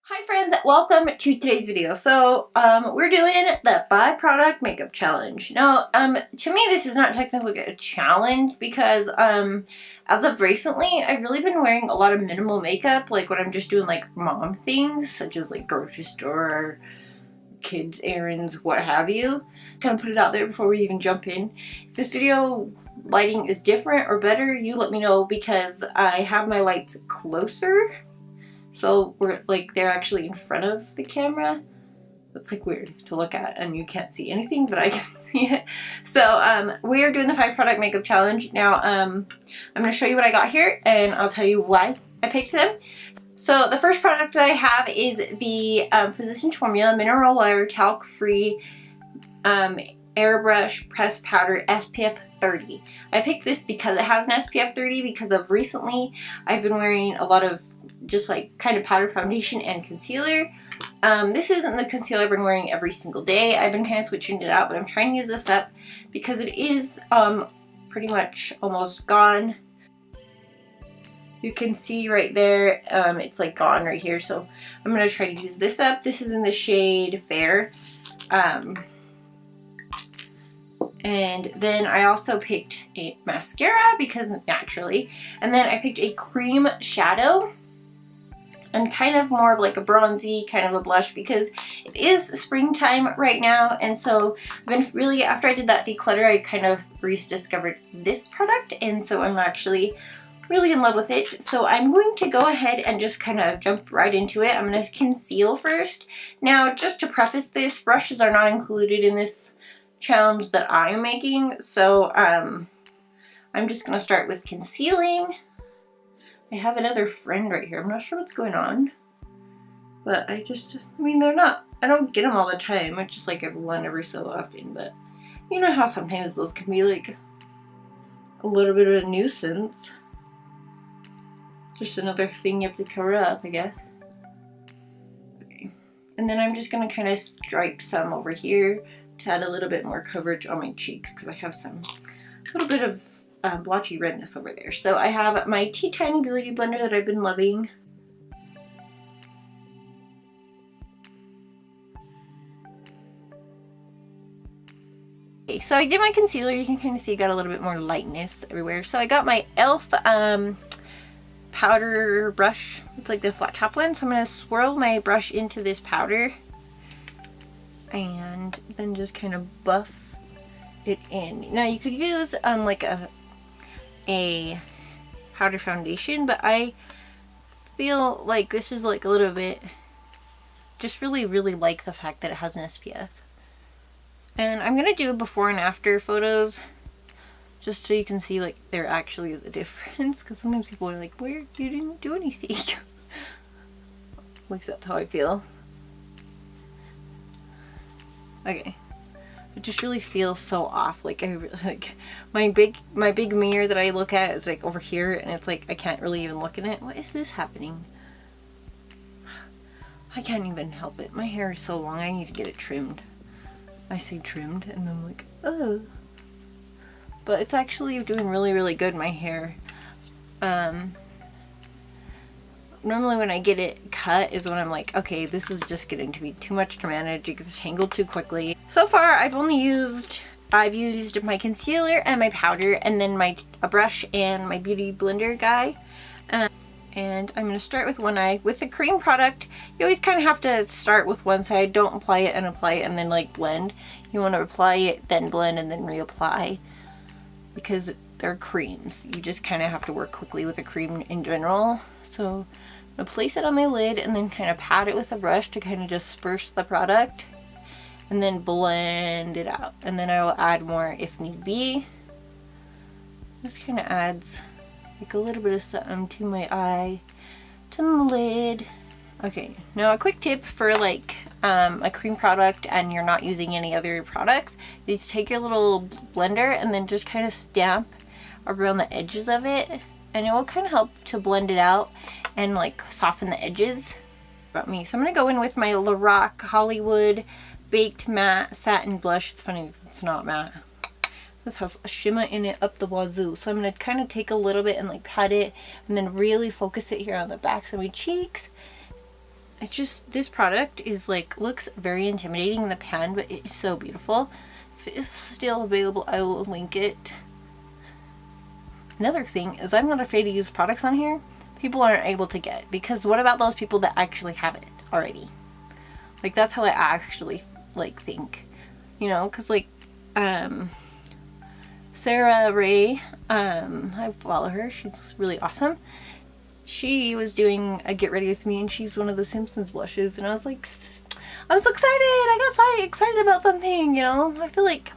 Hi friends, welcome to today's video. So we're doing the byproduct makeup challenge. Now to me this is not technically a challenge because as of recently I've really been wearing a lot of minimal makeup, like when I'm just doing like mom things such as like grocery store, kids errands, what have you. Kind of put it out there before we even jump in. If this video lighting is different or better, you let me know because I have my lights closer. So they're actually in front of the camera. That's like weird to look at and you can't see anything, but I can see it. So we are doing the 5 product makeup challenge. Now I'm going to show you what I got here and I'll tell you why I picked them. So the first product that I have is the Physicians Formula Mineral Water Talc Free Airbrush Press Powder SPF 30. I picked this because it has an SPF 30 because of recently I've been wearing a lot of just like kind of powder foundation and concealer. This isn't the concealer I've been wearing every single day. I've been kind of switching it out, but I'm trying to use this up because it is pretty much almost gone. You can see right there, it's like gone right here. So I'm going to try to use this up. This is in the shade Fair. And then I also picked a mascara because naturally. And then I picked a cream shadow and kind of more of like a bronzy kind of a blush because it is springtime right now. And so I've been really, after I did that declutter, I kind of rediscovered this product. And so I'm actually really in love with it. So I'm going to go ahead and just kind of jump right into it. I'm going to conceal first. Now, just to preface this, brushes are not included in this challenge that I'm making. So I'm just going to start with concealing. I have another friend right here. I'm not sure what's going on, but I mean, I don't get them all the time. It's just like every so often, but you know how sometimes those can be like a little bit of a nuisance. Just another thing you have to cover up, I guess. Okay. And then I'm just going to kind of stripe some over here to add a little bit more coverage on my cheeks because I have a little bit of blotchy redness over there. So I have my Tea Tiny Beauty Blender that I've been loving. Okay, so I did my concealer. You can kind of see I got a little bit more lightness everywhere. So I got my e.l.f. powder brush. It's like the flat top one. So I'm going to swirl my brush into this powder and then just kind of buff it in. Now you could use like a powder foundation, but I feel like this is like a little bit, just really like the fact that it has an SPF. And I'm gonna do before and after photos just so you can see like there actually is a difference, because sometimes people are like, where, you didn't do anything. At least that's how I feel. Okay. It just really feels so off. Like my big mirror that I look at is like over here, and it's like I can't really even look in it. What is this happening? I can't even help it. My hair is so long. I need to get it trimmed. I say trimmed, and I'm like, oh. But it's actually doing really good. My hair. Normally when I get it cut is when I'm like, okay, this is just getting to be too much to manage. It gets tangled too quickly. So far, I've used my concealer and my powder, and then a brush and my beauty blender guy. And I'm going to start with one eye. With the cream product, you always kind of have to start with one side. Don't apply it and then like blend. You want to apply it, then blend, and then reapply. Because they're creams. You just kind of have to work quickly with a cream in general. So I'm going to place it on my lid and then kind of pat it with a brush to kind of disperse the product. And then blend it out. And then I will add more if need be. This kind of adds like a little bit of something to my eye, to my lid. Okay, now a quick tip for like a cream product and you're not using any other products is take your little blender and then just kind of stamp around the edges of it, and it will kind of help to blend it out and like soften the edges. About me. So I'm going to go in with my Lorac Hollywood Baked Matte Satin Blush. It's funny if it's not matte. This has a shimmer in it up the wazoo. So I'm going to kind of take a little bit and like pat it and then really focus it here on the backs of my cheeks. it's just, this product is like, looks very intimidating in the pan, but it's so beautiful. If it is still available, I will link it. Another thing is I'm not afraid to use products on here people aren't able to get, because what about those people that actually have it already? Like, that's how I actually like think, you know, because like Sarah Ray, I follow her, she's really awesome. She was doing a get ready with me, and she's one of the Simpsons blushes, and I was like, I'm so excited, I got so excited about something, you know. I feel like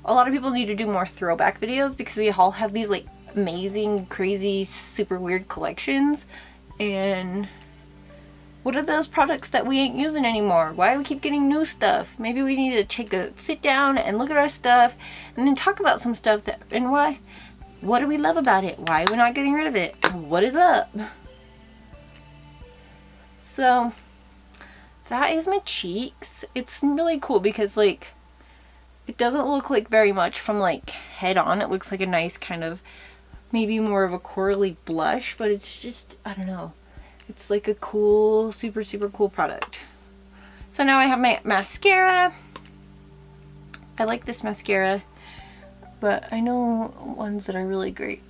a lot of people need to do more throwback videos, because we all have these like amazing, crazy, super weird collections, and what are those products that we ain't using anymore? Why do we keep getting new stuff? Maybe we need to take a sit down and look at our stuff, and then talk about some stuff that, and why, what do we love about it? Why are we not getting rid of it? What is up? So that is my cheeks. It's really cool because like, it doesn't look like very much from like head on. It looks like a nice kind of, maybe more of a corally blush, but it's just, I don't know. It's like a cool, super, super cool product. So now I have my mascara. I like this mascara, but I know ones that are really great.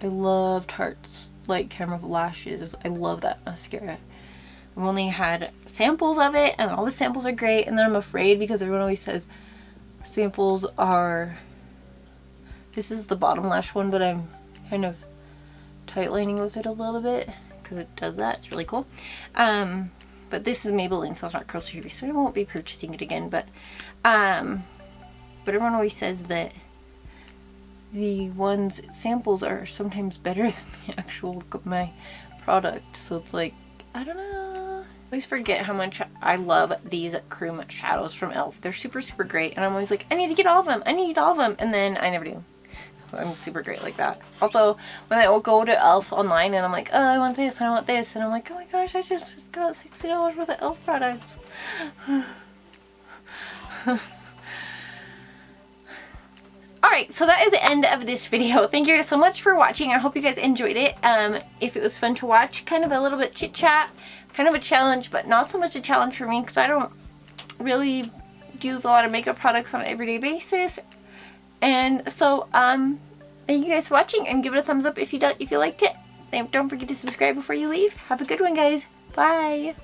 I love Tarte's Light Camera Lashes. I love that mascara. I've only had samples of it, and all the samples are great, and then I'm afraid because everyone always says samples are, this is the bottom lash one, but I'm kind of tight lining with it a little bit because it does that. It's really cool. But this is Maybelline, so it's not cruelty free, so I won't be purchasing it again. But everyone always says that the ones samples are sometimes better than the actual my product. So it's like, I don't know. I always forget how much I love these cream shadows from e.l.f. They're super, super great, and I'm always like, I need to get all of them. I need all of them, and then I never do. I'm super great like that. Also, when I will go to e.l.f. online and I'm like, oh, I want this and I want this, and I'm like, oh my gosh, I just got $60 worth of e.l.f. products. Alright, so that is the end of this video. Thank you guys so much for watching. I hope you guys enjoyed it. If it was fun to watch, kind of a little bit chit chat, kind of a challenge, but not so much a challenge for me because I don't really use a lot of makeup products on an everyday basis. And so, thank you guys for watching, and give it a thumbs up if you liked it. And don't forget to subscribe before you leave. Have a good one, guys. Bye.